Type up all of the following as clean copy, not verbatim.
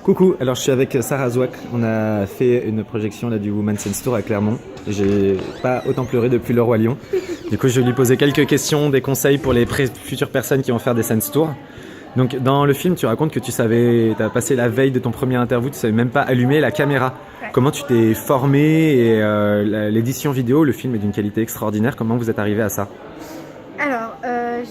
Coucou, alors je suis avec Sarah Zouak. On a fait une projection là, du Women's Sense Tour à Clermont. J'ai pas autant pleuré depuis Le Roi Lion. Du coup, je vais lui poser quelques questions, des conseils pour les futures personnes qui vont faire des Sense Tours. Donc, dans le film, tu racontes que tu as passé la veille de ton premier interview, tu savais même pas allumer la caméra. Ouais. Comment tu t'es formé et l'édition vidéo, le film est d'une qualité extraordinaire. Comment vous êtes arrivé à ça? Alors,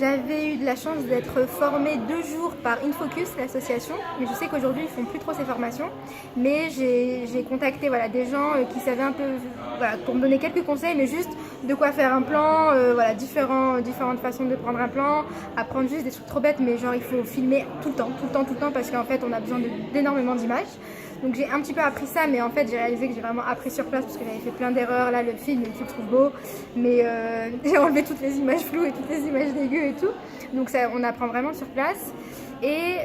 j'avais eu de la chance d'être formée 2 jours par Infocus, l'association, mais je sais qu'aujourd'hui ils font plus trop ces formations. Mais j'ai contacté des gens qui savaient un peu, pour me donner quelques conseils, mais juste de quoi faire un plan, différentes façons de prendre un plan, apprendre juste des trucs trop bêtes, mais genre il faut filmer tout le temps, parce qu'en fait on a besoin d'énormément d'images. Donc j'ai un petit peu appris ça, mais en fait j'ai réalisé que j'ai vraiment appris sur place parce que j'avais fait plein d'erreurs. Là, le film, tu le trouves beau, mais j'ai enlevé toutes les images floues et toutes les images dégueu et tout. Donc ça, on apprend vraiment sur place. Et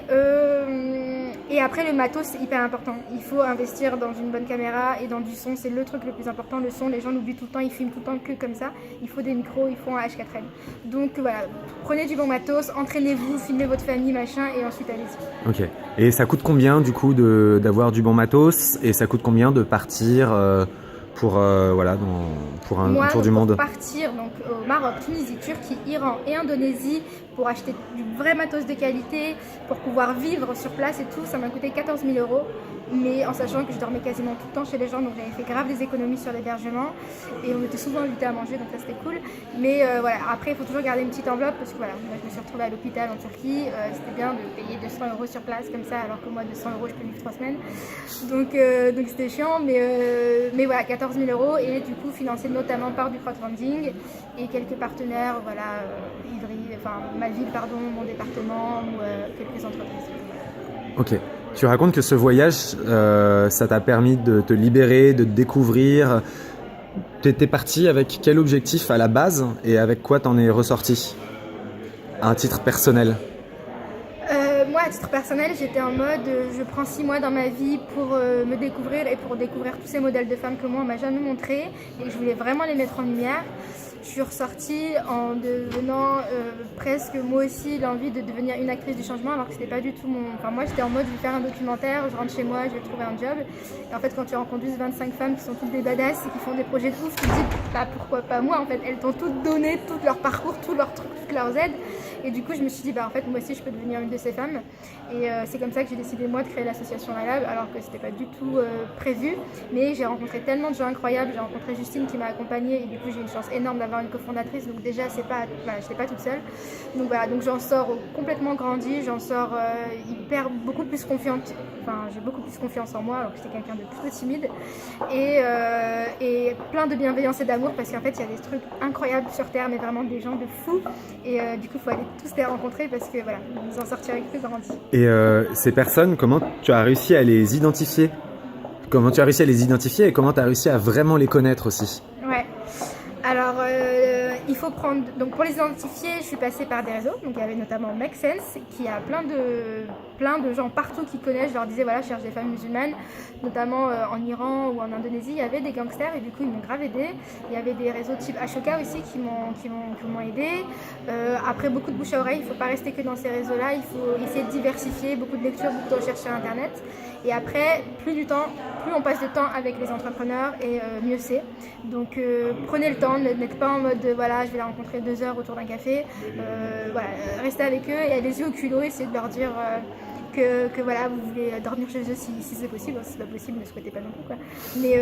après, le matos, c'est hyper important. Il faut investir dans une bonne caméra et dans du son. C'est le truc le plus important, le son. Les gens l'oublient tout le temps, ils filment tout le temps que comme ça. Il faut des micros, il faut un H4n. Donc voilà, prenez du bon matos, entraînez-vous, filmez votre famille, machin, et ensuite allez-y. Ok. Et ça coûte combien du coup d'avoir du bon matos? Et ça coûte combien de partir pour un tour du monde? Pour partir donc, au Maroc, Tunisie, Turquie, Iran et Indonésie pour acheter du vrai matos de qualité, pour pouvoir vivre sur place et tout, ça m'a coûté 14 000 €. Mais en sachant que je dormais quasiment tout le temps chez les gens, donc j'avais fait grave des économies sur l'hébergement et on était souvent invités à manger, donc ça c'était cool. Mais après il faut toujours garder une petite enveloppe parce que moi je me suis retrouvée à l'hôpital en Turquie, c'était bien de payer 200 € sur place comme ça, alors que moi 200 € je peux vivre 3 semaines. Donc c'était chiant, mais voilà, 14 000 € et du coup financé notamment par du crowdfunding et quelques partenaires, Ivry, ma ville, mon département ou quelques entreprises. Ok. Tu racontes que ce voyage, ça t'a permis de te libérer, de te découvrir. Tu étais parti avec quel objectif à la base et avec quoi t'en es ressorti à un titre personnel? Moi, à titre personnel, j'étais en mode je prends 6 mois dans ma vie pour me découvrir et pour découvrir tous ces modèles de femmes que moi on m'a jamais montrés et que je voulais vraiment les mettre en lumière. Je suis ressortie en devenant presque moi aussi l'envie de devenir une actrice du changement, alors que c'était pas du tout mon... moi j'étais en mode je vais faire un documentaire, je rentre chez moi, je vais trouver un job. Et en fait quand tu rencontres 25 femmes qui sont toutes des badass et qui font des projets de ouf, tu te dis pourquoi pas moi en fait. Elles t'ont toutes donné, tout leur parcours, tout leur truc, toutes leurs aides. Et du coup je me suis dit en fait moi aussi je peux devenir une de ces femmes. Et c'est comme ça que j'ai décidé moi de créer l'association Lab, alors que c'était pas du tout prévu. Mais j'ai rencontré tellement de gens incroyables, j'ai rencontré Justine qui m'a accompagnée et du coup j'ai une chance énorme d'avoir une cofondatrice, donc déjà c'est pas, j'étais pas toute seule. Donc voilà, donc j'en sors complètement grandie, j'en sors beaucoup plus confiante. J'ai beaucoup plus confiance en moi alors que j'étais quelqu'un de plutôt timide et plein de bienveillance et d'amour parce qu'en fait il y a des trucs incroyables sur Terre, mais vraiment des gens de fous et du coup il faut aller tous les rencontrer parce que voilà, vous en sortirez plus grandis. Et ces personnes, comment tu as réussi à les identifier? Comment tu as réussi à les identifier et comment tu as réussi à vraiment les connaître aussi? Ouais. Alors, il faut prendre... Donc, pour les identifier, je suis passée par des réseaux. Donc, il y avait notamment Make Sense, qui a plein de gens partout qui connaissent. Je leur disais, voilà, je cherche des femmes musulmanes. Notamment en Iran ou en Indonésie, il y avait des gangsters et du coup, ils m'ont grave aidé. Il y avait des réseaux type Ashoka aussi qui m'ont aidé. Après, beaucoup de bouche à oreille. Il ne faut pas rester que dans ces réseaux-là. Il faut essayer de diversifier. Beaucoup de lectures, beaucoup de recherches sur Internet. Et après, plus on passe de temps avec les entrepreneurs et mieux c'est. Donc prenez le temps, n'êtes pas en mode je vais la rencontrer 2 heures autour d'un café. Restez avec eux et allez-y au culot, essayez de leur dire que vous voulez dormir chez eux si c'est possible. Si c'est pas possible, ne souhaitez pas non plus, quoi. Mais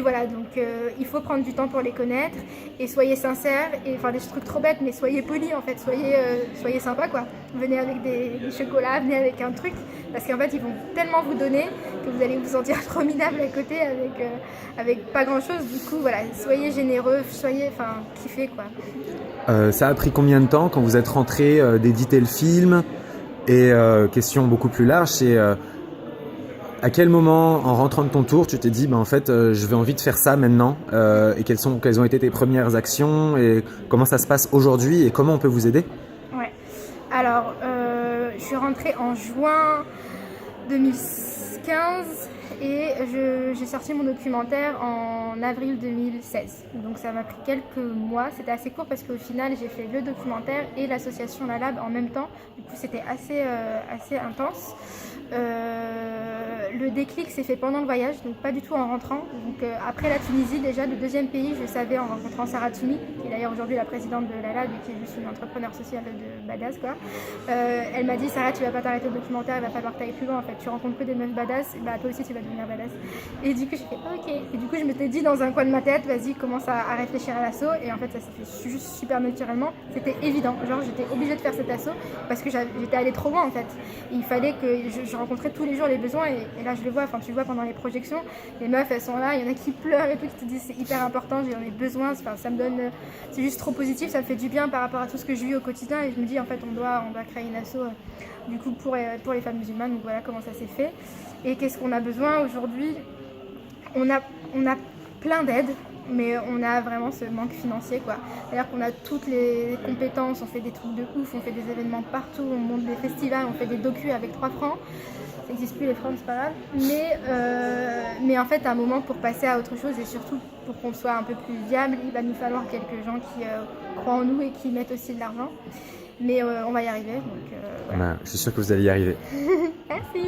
voilà, donc il faut prendre du temps pour les connaître et soyez sincères et des trucs trop bêtes, mais soyez polis en fait, soyez sympas quoi. Venez avec des chocolats, venez avec un truc parce qu'en fait ils vont tellement vous donner que vous allez vous sentir trop minable à côté avec pas grand chose. Du coup voilà, soyez généreux, kiffez quoi. Ça a pris combien de temps quand vous êtes rentré d'éditer le film? Et question beaucoup plus large, c'est à quel moment, en rentrant de ton tour, tu t'es dit en fait je vais envie de faire ça maintenant et quelles ont été tes premières actions et comment ça se passe aujourd'hui et comment on peut vous aider? Ouais, alors je suis rentrée en juin 2015 et j'ai sorti mon documentaire en avril 2016. Donc ça m'a pris quelques mois, c'était assez court parce qu'au final j'ai fait le documentaire et l'association La Lab en même temps. Du coup c'était assez intense. Le déclic s'est fait pendant le voyage, donc pas du tout en rentrant. Donc après la Tunisie, déjà le deuxième pays, je savais en rencontrant Sarah Toumi, qui est d'ailleurs aujourd'hui la présidente de La Lab et qui est juste une entrepreneur sociale de badass quoi. Elle m'a dit Sarah, tu vas pas t'arrêter le documentaire, il va falloir que tu ailles plus loin en fait. Tu rencontres que des meufs badass, et bah toi aussi tu vas devenir badass. Et du coup j'ai fait ok. Et du coup je m'étais dit dans un coin de ma tête, vas-y commence à réfléchir à l'assaut. Et en fait ça s'est fait juste super naturellement. C'était évident, genre j'étais obligée de faire cet assaut parce que j'étais allée trop loin en fait. Et il fallait que je rencontrais tous les jours les besoins et là je le vois, enfin tu le vois pendant les projections, les meufs elles sont là, il y en a qui pleurent et tout, qui te disent c'est hyper important, j'en ai besoin, enfin, ça me donne, c'est juste trop positif, ça me fait du bien par rapport à tout ce que je vis au quotidien et je me dis en fait on doit créer une asso du coup pour les femmes musulmanes, donc voilà comment ça s'est fait. Et qu'est-ce qu'on a besoin aujourd'hui? On a plein d'aides, mais on a vraiment ce manque financier quoi. C'est-à-dire qu'on a toutes les compétences, on fait des trucs de ouf, on fait des événements partout, on monte des festivals, on fait des docus avec 3 francs. Ça n'existe plus les francs, c'est pas grave. Mais en fait, à un moment pour passer à autre chose et surtout pour qu'on soit un peu plus viable, il va nous falloir quelques gens qui croient en nous et qui mettent aussi de l'argent. Mais on va y arriver. Donc, voilà. Je suis sûr que vous allez y arriver. Merci.